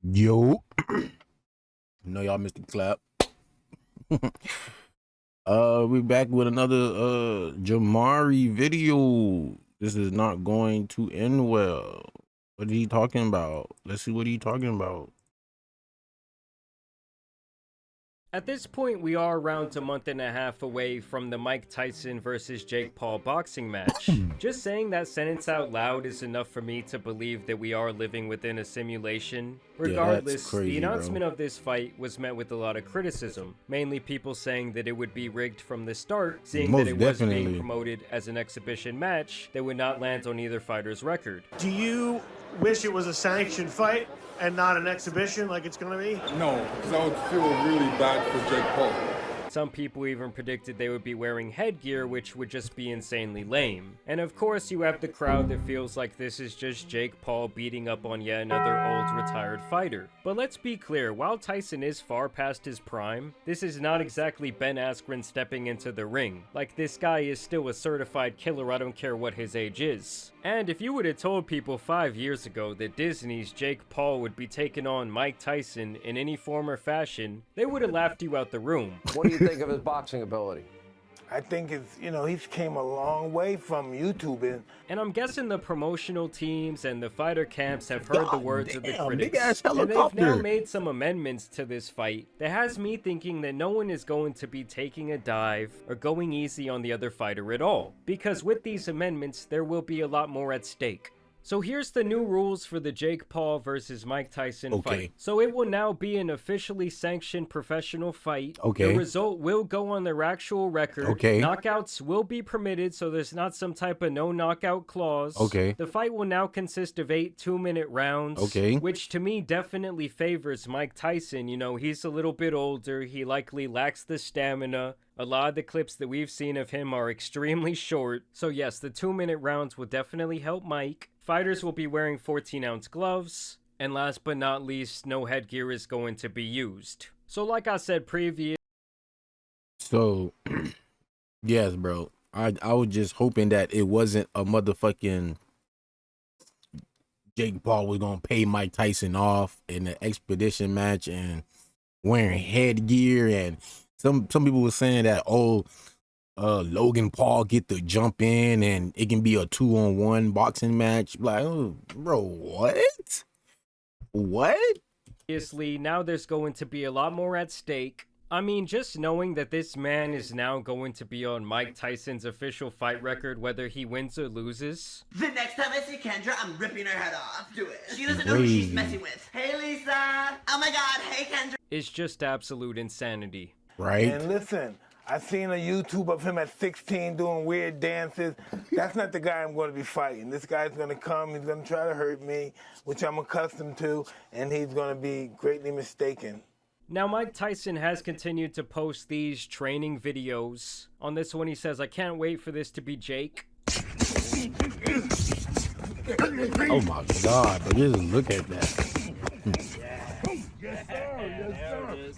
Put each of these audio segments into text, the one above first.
Yo, know y'all missed the clap. We back with another Jamari video. This is not going to end well. What are he talking about? Let's see what he talking about. At this point, we are around a month and a half away from the Mike Tyson versus Jake Paul boxing match. Just saying that sentence out loud is enough for me to believe that we are living within a simulation. Regardless, crazy, the announcement of this fight was met with a lot of criticism, mainly people saying that it would be rigged from the start, seeing that it was being promoted as an exhibition match that would not land on either fighter's record. Do you wish it was a sanctioned fight and not an exhibition like it's going to be? No, because I would feel really bad for Jake Paul. Some people even predicted they would be wearing headgear, which would just be insanely lame. And of course, you have the crowd that feels like this is just Jake Paul beating up on yet another old retired fighter. But let's be clear, while Tyson is far past his prime, this is not exactly Ben Askren stepping into the ring. Like, this guy is still a certified killer, I don't care what his age is. And if you would have told people 5 years ago that Disney's Jake Paul would be taking on Mike Tyson in any form or fashion, they would have laughed you out the room. What do you think of his boxing ability? I think it's, he's came a long way from YouTubing. And I'm guessing the promotional teams and the fighter camps have heard the words of the critics. Big-ass And they've helicopter. now made some amendments to this fight that has me thinking that no one is going to be taking a dive or going easy on the other fighter at all. Because with these amendments, there will be a lot more at stake. So here's the new rules for the Jake Paul versus Mike Tyson fight. So it will now be an officially sanctioned professional fight. The result will go on their actual record. Knockouts will be permitted, so there's not some type of no knockout clause. The fight will now consist of 8 2-minute rounds. Which to me definitely favors Mike Tyson. You know, he's a little bit older. He likely lacks the stamina. A lot of the clips that we've seen of him are extremely short. So yes, the 2-minute rounds will definitely help Mike. Fighters will be wearing 14-ounce gloves. And last but not least, no headgear is going to be used. So like I said previously. So, yes, bro. I was just hoping that it wasn't a motherfucking Jake Paul was going to pay Mike Tyson off in the expedition match and wearing headgear. And some people were saying that, Logan Paul get to jump in and it can be a 2-on-1 boxing match. Like, oh, bro, what? Obviously, now there's going to be a lot more at stake. I mean, just knowing that this man is now going to be on Mike Tyson's official fight record, whether he wins or loses. The next time I see Kendra, I'm ripping her head off. Do it. She doesn't know who she's messing with. Hey, Lisa. Oh my God. Hey, Kendra. It's just absolute insanity. Right? And listen, I seen a YouTube of him at 16 doing weird dances. That's not the guy I'm going to be fighting. This guy's going to come, he's going to try to hurt me, which I'm accustomed to, and he's going to be greatly mistaken. Now, Mike Tyson has continued to post these training videos. On this one, he says, "I can't wait for this to be Jake." Oh my God, but just look at that. Yes, sir.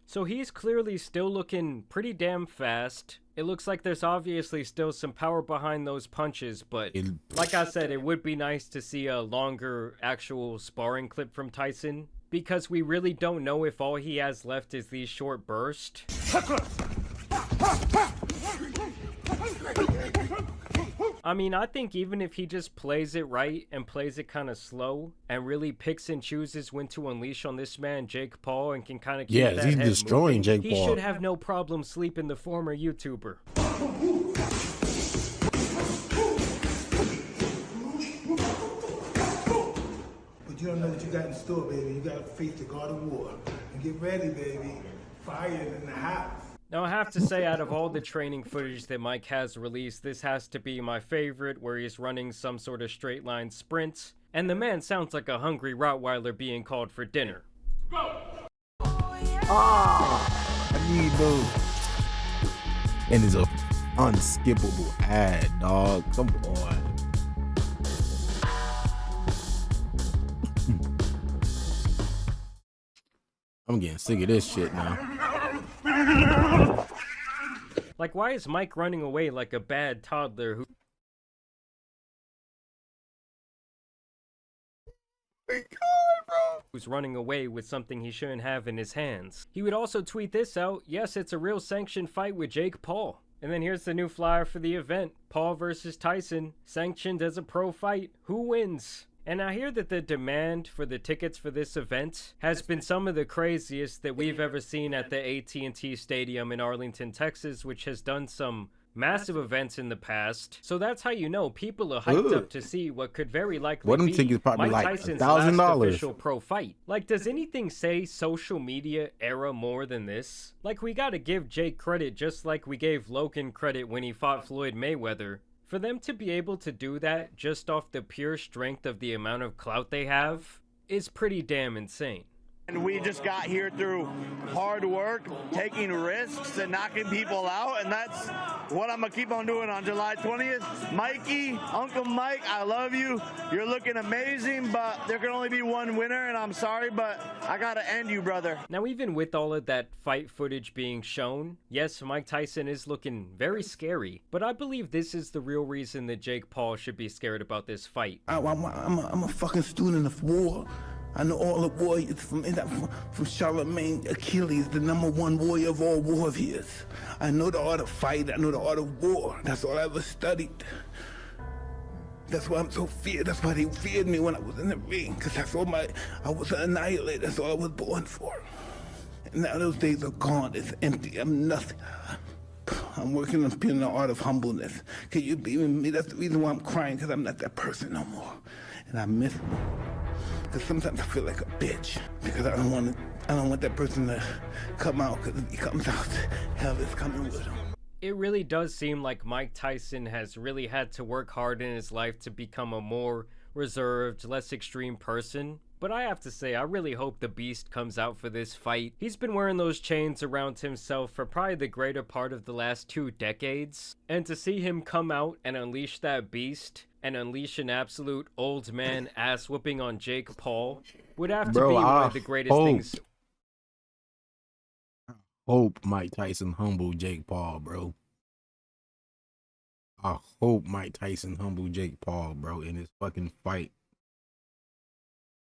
So he's clearly still looking pretty damn fast. It looks like there's obviously still some power behind those punches, but like I said, it would be nice to see a longer actual sparring clip from Tyson, because we really don't know if all he has left is these short bursts. I mean, I think even if he just plays it right and plays it kind of slow and really picks and chooses when to unleash on this man, Jake Paul, and can kind of keep that he's head destroying moving, Jake Paul. He should have no problem sleeping the former YouTuber. But you don't know what you got in store, baby. You got to face the God of War. And get ready, baby. Fire in the house. Now, I have to say, out of all the training footage that Mike has released, this has to be my favorite, where he's running some sort of straight line sprint, and the man sounds like a hungry Rottweiler being called for dinner. I need those. And it's a unskippable ad, dog. Come on. I'm getting sick of this shit now. Like, why is Mike running away like a bad toddler who... My God, bro. who's running away with something he shouldn't have in his hands. He would also tweet this out, yes, it's a real sanctioned fight with Jake Paul. And then here's the new flyer for the event. Paul versus Tyson, sanctioned as a pro fight. Who wins? And I hear that the demand for the tickets for this event has been some of the craziest that we've ever seen at the AT&T Stadium in Arlington, Texas, which has done some massive events in the past. So that's how you know people are hyped up to see what could very likely them be tickets probably Mike like Tyson's last $1,000. official pro fight. Like, does anything say social media era more than this? Like, we gotta give Jake credit just like we gave Logan credit when he fought Floyd Mayweather. For them to be able to do that just off the pure strength of the amount of clout they have is pretty damn insane. And we just got here through hard work, taking risks, and knocking people out, and that's what I'm gonna keep on doing on July 20th. Mikey, Uncle Mike, I love you. You're looking amazing, but there can only be one winner, and I'm sorry, but I gotta end you, brother. Now, even with all of that fight footage being shown, yes, Mike Tyson is looking very scary, but I believe this is the real reason that Jake Paul should be scared about this fight. I'm a fucking student of war. I know all the warriors from Charlemagne, Achilles, the #1 warrior of all warriors. I know the art of fight. I know the art of war. That's all I ever studied. That's why I'm so feared. That's why they feared me when I was in the ring. Because I was an annihilator. That's all I was born for. And now those days are gone. It's empty. I'm nothing. I'm working on being the art of humbleness. Can you believe in me? That's the reason why I'm crying, because I'm not that person no more. And I miss me. Because sometimes I feel like a bitch. Because I don't want that person to come out, because if he comes out, hell is coming with him. It really does seem like Mike Tyson has really had to work hard in his life to become a more reserved, less extreme person. But I have to say, I really hope the beast comes out for this fight. He's been wearing those chains around himself for probably the greater part of the last 2 decades. And to see him come out and unleash that beast and unleash an absolute old man ass whooping on Jake Paul would have to be one of the greatest things. Hope Mike Tyson humble Jake Paul, bro. I hope Mike Tyson humble Jake Paul, bro, in his fucking fight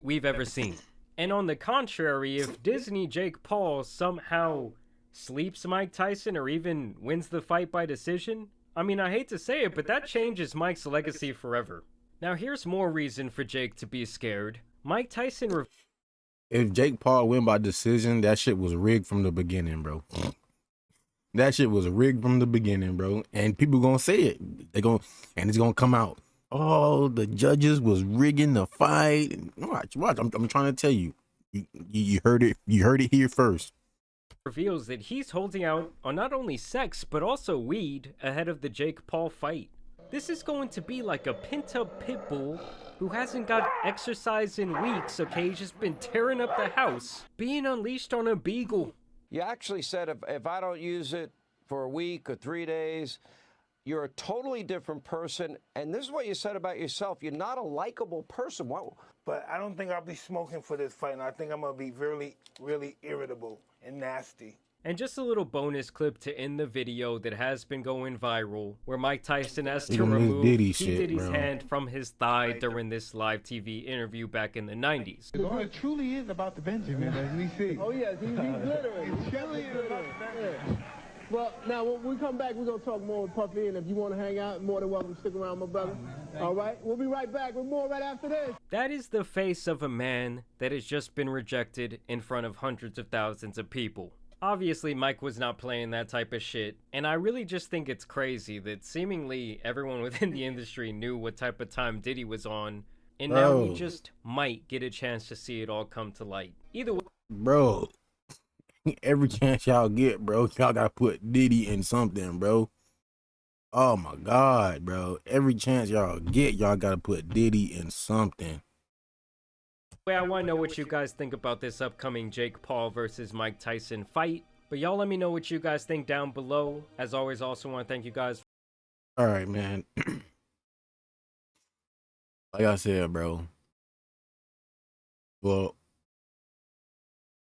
We've ever seen. And on the contrary, if Disney Jake Paul somehow sleeps Mike Tyson or even wins the fight by decision, I mean, I hate to say it, but that changes Mike's legacy forever. Now here's more reason for Jake to be scared. Mike Tyson if Jake Paul win by decision, that shit was rigged from the beginning, bro. That shit was rigged from the beginning, bro. And people gonna say it. And it's gonna come out. Oh, the judges was rigging the fight. Watch. I'm trying to tell you. You heard it. You heard it here first. reveals that he's holding out on not only sex, but also weed ahead of the Jake Paul fight. This is going to be like a pent-up pit bull who hasn't got exercise in weeks, okay? He's just been tearing up the house, being unleashed on a beagle. You actually said if I don't use it for a week or 3 days, you're a totally different person. And this is what you said about yourself. You're not a likable person. Whoa. But I don't think I'll be smoking for this fight, and I think I'm going to be really, really irritable and nasty. And just a little bonus clip to end the video that has been going viral, where Mike Tyson has to remove Diddy's hand from his thigh during this live TV interview back in the 90s. It truly is about the Benjamin, as we see. Oh, yes, he's glittering. It truly is about the Benjamin. Well, now, when we come back, we're going to talk more with Puffy, and if you want to hang out, more than welcome to stick around, my brother. All right? We'll be right back with more right after this. That is the face of a man that has just been rejected in front of hundreds of thousands of people. Obviously, Mike was not playing that type of shit, and I really just think it's crazy that seemingly everyone within the industry knew what type of time Diddy was on, and now we just might get a chance to see it all come to light. Either way. Bro, every chance y'all get, bro, y'all gotta put Diddy in something, bro. Oh my God, bro. Every chance y'all get, y'all gotta put Diddy in something. I want to know what you guys think about this upcoming Jake Paul versus Mike Tyson fight. But y'all let me know what you guys think down below. As always, also want to thank you guys. All right, man. Like I said, bro. Well,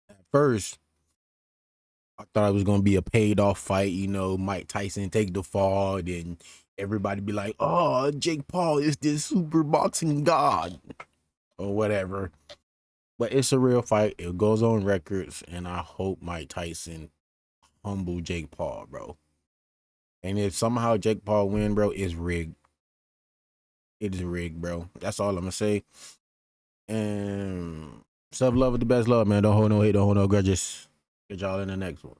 at first, I thought it was going to be a paid off fight. You know, Mike Tyson take the fall. Then everybody be like, oh, Jake Paul is this super boxing god. Or whatever. But it's a real fight. It goes on records, and I hope Mike Tyson humble Jake Paul, bro. And if somehow Jake Paul win, bro, it's rigged. It is rigged, bro. That's all I'm gonna say. And self love is the best love, man. Don't hold no hate, don't hold no grudges. Get y'all in the next one.